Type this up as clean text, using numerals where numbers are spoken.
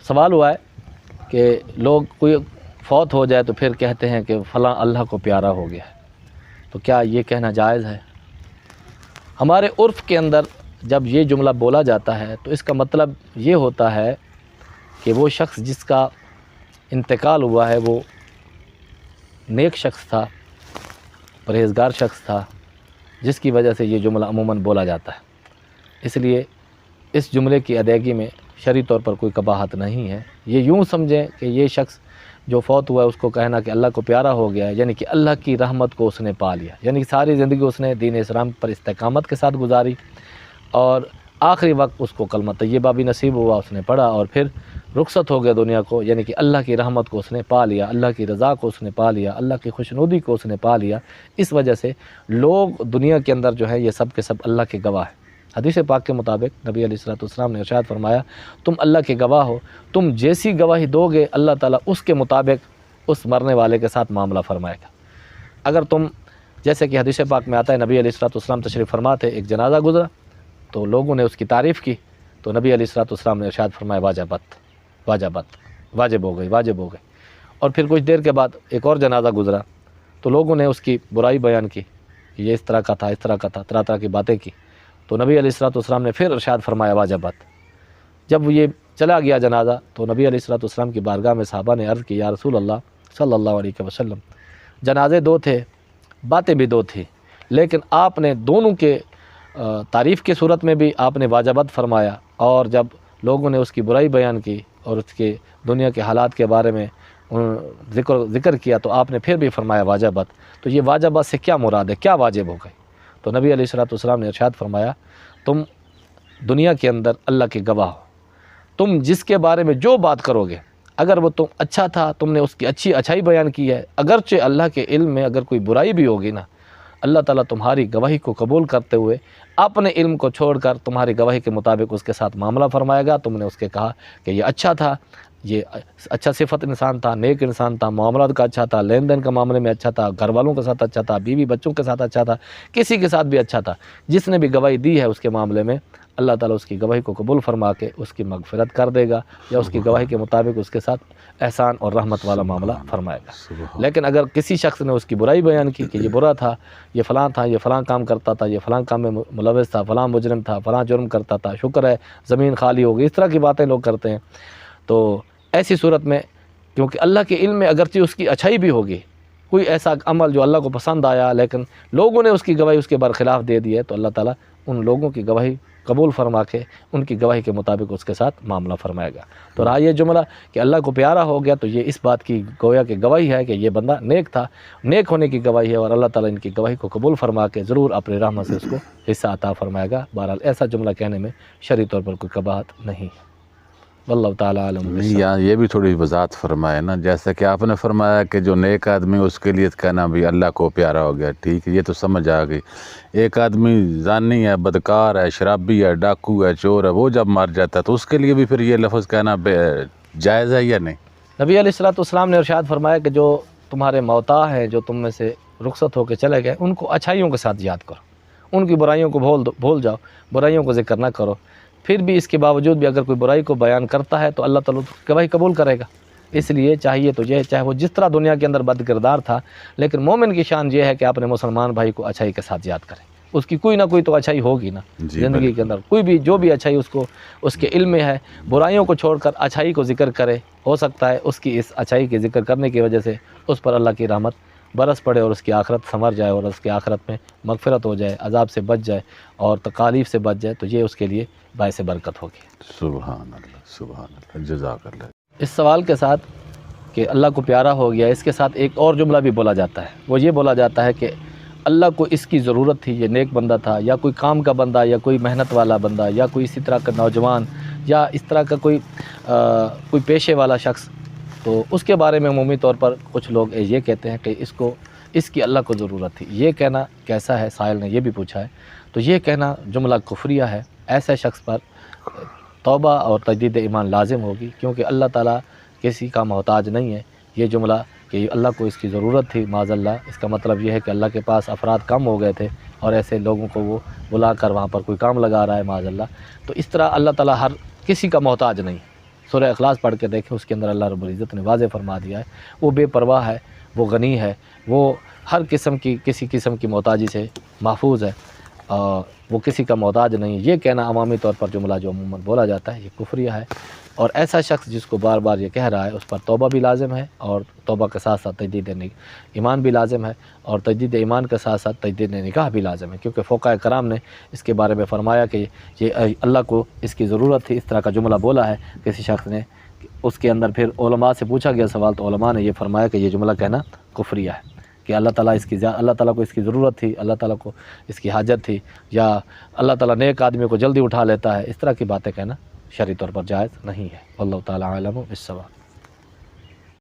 سوال ہوا ہے کہ لوگ کوئی فوت ہو جائے تو پھر کہتے ہیں کہ فلاں اللہ کو پیارا ہو گیا ہے، تو کیا یہ کہنا جائز ہے؟ ہمارے عرف کے اندر جب یہ جملہ بولا جاتا ہے تو اس کا مطلب یہ ہوتا ہے کہ وہ شخص جس کا انتقال ہوا ہے وہ نیک شخص تھا، پرہیزگار شخص تھا، جس کی وجہ سے یہ جملہ عموماً بولا جاتا ہے۔ اس لیے اس جملے کی ادائیگی میں شرعی طور پر کوئی قباحت نہیں ہے۔ یہ یوں سمجھیں کہ یہ شخص جو فوت ہوا ہے اس کو کہنا کہ اللہ کو پیارا ہو گیا ہے، یعنی کہ اللہ کی رحمت کو اس نے پا لیا، یعنی کہ ساری زندگی اس نے دین اسلام پر استقامت کے ساتھ گزاری اور آخری وقت اس کو کلمہ طیبہ بھی نصیب ہوا، اس نے پڑھا اور پھر رخصت ہو گیا دنیا کو، یعنی کہ اللہ کی رحمت کو اس نے پا لیا، اللہ کی رضا کو اس نے پا لیا، اللہ کی خوشنودی کو اس نے پا لیا۔ اس وجہ سے لوگ دنیا کے اندر جو ہے یہ سب کے سب اللہ کے گواہ ہیں۔ حدیث پاک کے مطابق نبی علیہ السلام نے ارشاد فرمایا، تم اللہ کے گواہ ہو، تم جیسی گواہی دو گے اللہ تعالیٰ اس کے مطابق اس مرنے والے کے ساتھ معاملہ فرمائے گا۔ اگر تم جیسے کہ حدیث پاک میں آتا ہے، نبی علیہ السلام تشریف فرما تھے، ایک جنازہ گزرا تو لوگوں نے اس کی تعریف کی تو نبی علیہ السلام نے ارشاد فرمایا واجب ہو گئی۔ اور پھر کچھ دیر کے بعد ایک اور جنازہ گزرا تو لوگوں نے اس کی برائی بیان کی کہ یہ اس طرح کا تھا، طرح طرح کی باتیں کی تو نبی علیہ السلام نے پھر ارشاد فرمایا واجبات۔ جب یہ چلا گیا جنازہ تو نبی علیہ السلام کی بارگاہ میں صحابہ نے عرض کی، یا رسول اللہ صلی اللہ علیہ وسلم، جنازے دو تھے، باتیں بھی دو تھی، لیکن آپ نے دونوں کے تعریف کی صورت میں بھی آپ نے واجبات فرمایا، اور جب لوگوں نے اس کی برائی بیان کی اور اس کے دنیا کے حالات کے بارے میں ذکر کیا تو آپ نے پھر بھی فرمایا واجبات۔ تو یہ واجبات سے کیا مراد ہے، کیا واجب ہو گئے؟ تو نبی علیہ السلام نے ارشاد فرمایا، تم دنیا کے اندر اللہ کے گواہ ہو، تم جس کے بارے میں جو بات کرو گے اگر وہ تم اچھا تھا، تم نے اس کی اچھائی بیان کی ہے، اگرچہ اللہ کے علم میں اگر کوئی برائی بھی ہوگی نا، اللہ تعالیٰ تمہاری گواہی کو قبول کرتے ہوئے اپنے علم کو چھوڑ کر تمہاری گواہی کے مطابق اس کے ساتھ معاملہ فرمائے گا۔ تم نے اس کے کہا کہ یہ اچھا تھا، یہ اچھا صفت انسان تھا، نیک انسان تھا، معاملات کا اچھا تھا، لین دین کا معاملے میں اچھا تھا، گھر والوں کے ساتھ اچھا تھا، بیوی بچوں کے ساتھ اچھا تھا، کسی کے ساتھ بھی اچھا تھا، جس نے بھی گواہی دی ہے اس کے معاملے میں اللہ تعالیٰ اس کی گواہی کو قبول فرما کے اس کی مغفرت کر دے گا، یا اس کی گواہی کے مطابق اس کے ساتھ احسان اور رحمت والا معاملہ فرمائے گا۔ لیکن اگر کسی شخص نے اس کی برائی بیان کی کہ یہ برا تھا، یہ فلاں تھا، یہ فلاں کام کرتا تھا، یہ فلاں کام میں ملوث تھا، فلاں مجرم تھا، فلاں جرم کرتا تھا، شکر ہے زمین خالی ہو گئی، اس طرح کی باتیں لوگ کرتے ہیں، تو ایسی صورت میں کیونکہ اللہ کے علم میں اگرچہ اس کی اچھائی بھی ہوگی، کوئی ایسا عمل جو اللہ کو پسند آیا لیکن لوگوں نے اس کی گواہی اس کے برخلاف دے دی ہے، تو اللہ تعالیٰ ان لوگوں کی گواہی قبول فرما کے ان کی گواہی کے مطابق اس کے ساتھ معاملہ فرمائے گا۔ تو رہا یہ جملہ کہ اللہ کو پیارا ہو گیا، تو یہ اس بات کی گویا کہ گواہی ہے کہ یہ بندہ نیک تھا، نیک ہونے کی گواہی ہے، اور اللہ تعالیٰ ان کی گواہی کو قبول فرما کے ضرور اپنے رحمت سے اس کو حصہ عطا فرمائے گا۔ بہرحال ایسا جملہ کہنے میں شرعی طور پر کوئی قباحت نہیں ہے۔ واللہ تعالیٰ عالم۔ یہاں یہ بھی تھوڑی وضاحت فرمائے نا، جیسا کہ آپ نے فرمایا کہ جو نیک آدمی اس کے لیے کہنا بھی اللہ کو پیارا ہو گیا، ٹھیک ہے، یہ تو سمجھ آ گئی۔ ایک آدمی زانی ہے، بدکار ہے، شرابی ہے، ڈاکو ہے، چور ہے، وہ جب مر جاتا ہے تو اس کے لیے بھی پھر یہ لفظ کہنا جائز ہے یا نہیں؟ نبی علیہ السلام نے ارشاد فرمایا کہ جو تمہارے موتا ہیں، جو تم میں سے رخصت ہو کے چلے گئے، ان کو اچھائیوں کے ساتھ یاد کرو، ان کی برائیوں کو بھول جاؤ، برائیوں کو ذکر نہ کرو۔ پھر بھی اس کے باوجود بھی اگر کوئی برائی کو بیان کرتا ہے تو اللہ تعالیٰ گواہی قبول کرے گا۔ اس لیے چاہیے تو یہ چاہے وہ جس طرح دنیا کے اندر بد کردار تھا، لیکن مومن کی شان یہ ہے کہ اپنے مسلمان بھائی کو اچھائی کے ساتھ یاد کرے، اس کی کوئی نہ کوئی تو اچھائی ہوگی نا زندگی کے اندر، کوئی بھی جو بھی اچھائی اس کو اس کے علم میں ہے، برائیوں کو چھوڑ کر اچھائی کو ذکر کرے، ہو سکتا ہے اس کی اس اچھائی کے ذکر کرنے کی وجہ سے اس پر اللہ کی رحمت برس پڑے اور اس کی آخرت سنور جائے، اور اس کی آخرت میں مغفرت ہو جائے، عذاب سے بچ جائے اور تکالیف سے بچ جائے، تو یہ اس کے لیے باعث برکت ہوگی۔ سبحان اللہ، سبحان اللہ، جزاک اللہ۔ اس سوال کے ساتھ کہ اللہ کو پیارا ہو گیا، اس کے ساتھ ایک اور جملہ بھی بولا جاتا ہے، وہ یہ بولا جاتا ہے کہ اللہ کو اس کی ضرورت تھی، یہ نیک بندہ تھا، یا کوئی کام کا بندہ، یا کوئی محنت والا بندہ، یا کوئی اسی طرح کا نوجوان، یا اس طرح کا کوئی پیشے والا شخص، تو اس کے بارے میں عمومی طور پر کچھ لوگ یہ کہتے ہیں کہ اس کی اللہ کو ضرورت تھی۔ یہ کہنا کیسا ہے؟ سائل نے یہ بھی پوچھا ہے۔ تو یہ کہنا جملہ کفریہ ہے، ایسے شخص پر توبہ اور تجدید ایمان لازم ہوگی، کیونکہ اللہ تعالیٰ کسی کا محتاج نہیں ہے۔ یہ جملہ کہ اللہ کو اس کی ضرورت تھی، معاذ اللہ، اس کا مطلب یہ ہے کہ اللہ کے پاس افراد کم ہو گئے تھے اور ایسے لوگوں کو وہ بلا کر وہاں پر کوئی کام لگا رہا ہے، معاذ اللہ۔ تو اس طرح اللہ تعالیٰ ہر کسی کا محتاج نہیں، سورہ اخلاص پڑھ کے دیکھیں، اس کے اندر اللہ رب العزت نے واضح فرما دیا ہے، وہ بے پرواہ ہے، وہ غنی ہے، وہ ہر قسم کی کسی قسم کی محتاجی سے محفوظ ہے، وہ کسی کا محتاج نہیں۔ یہ کہنا عوامی طور پر جملہ جو عموماً بولا جاتا ہے یہ کفریہ ہے، اور ایسا شخص جس کو بار بار یہ کہہ رہا ہے اس پر توبہ بھی لازم ہے، اور توبہ کے ساتھ ساتھ تجدید ایمان بھی لازم ہے، اور تجدید ایمان کے ساتھ ساتھ تجدید نکاح بھی لازم ہے، کیونکہ فقہاء کرام نے اس کے بارے میں فرمایا کہ یہ اللہ کو اس کی ضرورت تھی، اس طرح کا جملہ بولا ہے کسی شخص نے، اس کے اندر پھر علماء سے پوچھا گیا سوال، تو علماء نے یہ فرمایا کہ یہ جملہ کہنا کفریہ ہے، کہ اللہ تعالیٰ کو اس کی ضرورت تھی، اللہ تعالیٰ کو اس کی حاجت تھی، یا اللہ تعالیٰ نیک آدمی کو جلدی اٹھا لیتا ہے، اس طرح کی باتیں کہنا شرعی طور پر جائز نہیں ہے۔ واللہ تعالیٰ عالم بالصواب۔